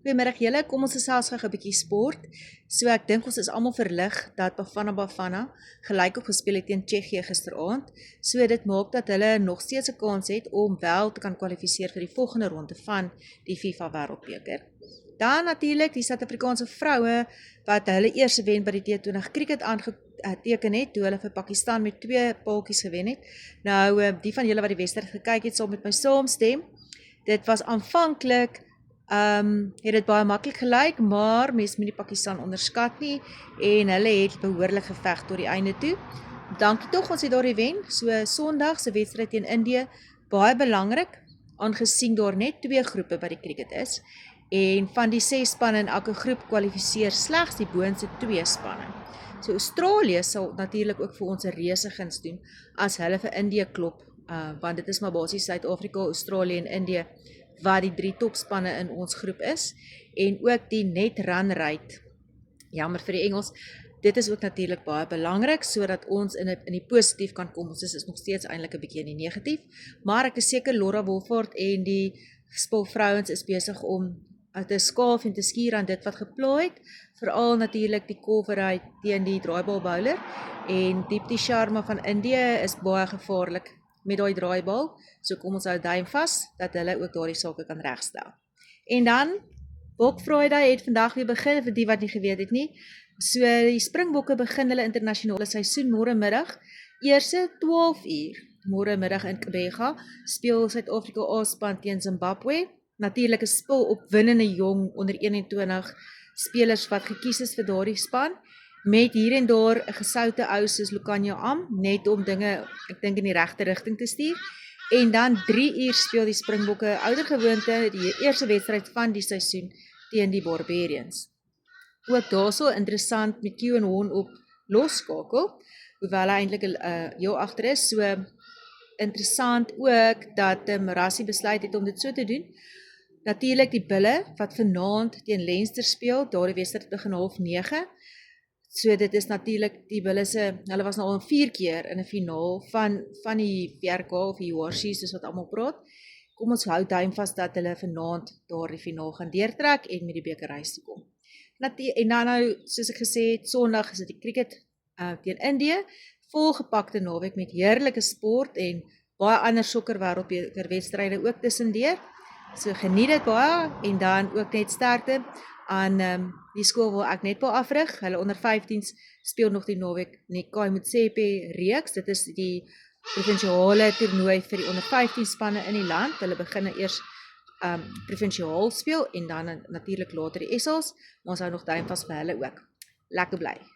Goeiemiddag julle, kom ons gesels gou 'n bietjie sport. So ek dink ons is almal verlig dat Bafana gelyk op gespeel het teen Tsjechië gisteraand. So dit maak dat hulle nog steeds 'n kans het om wel te kan kwalifiseer vir die volgende ronde van die FIFA Wêreldbeker. Dan natuurlik die Suid-Afrikaanse vroue wat hulle eerste wen by die T20 cricket aangeteken het toe hulle vir Pakistan met 2 paaltjies gewen het. Nou die van julle wat die wedstryd gekyk het, sal met my saamstem. Dit was aanvanklik het dit baie maklik gelyk, maar mens moet die Pakistan onderskat nie en hulle het behoorlik geveg tot die einde toe. Dankie tog ons het daar die wen. So Sondag se wedstryd teen Indië baie belangrik aangesien daar net 2 groepe by die cricket is en van die 6 spanne in elke groep kwalifiseer slegs die boonste 2 spanne. So Australië sal natuurlik ook vir ons 'n reuse guns doen as hulle vir Indië klop, want dit is maar basies Suid-Afrika, Australië en Indië wat die 3 topspanne in ons groep is, en ook die net run rate, jammer vir die Engels, dit is ook natuurlik baie belangrik, sodat ons in die positief kan kom. Ons is nog steeds eintlik 'n bietjie in die negatief, maar ek is seker Laura Wolford en die spulvrouens is besig om te skaaf en te skuur aan dit wat geplaai het, veral natuurlik die coverheid teen die draaibal bowler, en Deepti Sharma van Indië is baie gevaarlik met daai draaibal, so kom ons hou duim vas, dat hulle ook daardie sake kan regstel. En dan, Bok Friday het vandag weer begin, vir die wat nie geweet het nie, so die Springbokke begin hulle internasionale seisoen môre middag, eerste 12 uur, môre middag in Kebega, speel Suid-Afrika A-span teen Zimbabwe, natuurlik 'n spul opwindende jong onder 21 spelers wat gekies is vir daardie span, met hier en daar 'n gesoute ou soos Lukhanyo Am, net om dinge, ek dink in die regte rigting te stuur. En dan 3 uur speel die Springbokke oudergewoonte die eerste wedstryd van die seisoen teen die Barbarians. Ook daarso interessant met Q en Horn op losskakel, hoewel hy eintlik heel agter is, so interessant ook dat Rassie besluit het om dit so te doen. Natuurlik die Bulle wat vanaand teen Leinster speel, daardie wedstryd begin 8:30. So dit is natuurlik die Bulle hulle was nou al 4 keer in 'n finaal van die VRK of die URC soos wat almal praat. Kom ons hou duim vas dat hulle vanaand daardie finaal gaan deurtrek en met die beker huis toe kom. En dan nou, soos ek gesê het, Sondag is dit die cricket teen Indië, volgepakte naweek met heerlike sport en baie ander sokker wêreldbeker wedstryde ook tussendeur. So geniet dit baie en dan ook net sterkte aan die skool waar ek netbal afrig. Hulle onder 15s speel nog die naweek Nekai Motsepe reeks. Dit is die provinsiale toernooi vir die onder 15 spanne in die land. Hulle begin eers provinsiaal speel en dan natuurlik later die SA's, maar ons hou nog duim vas vir hulle ook. Lekker bly.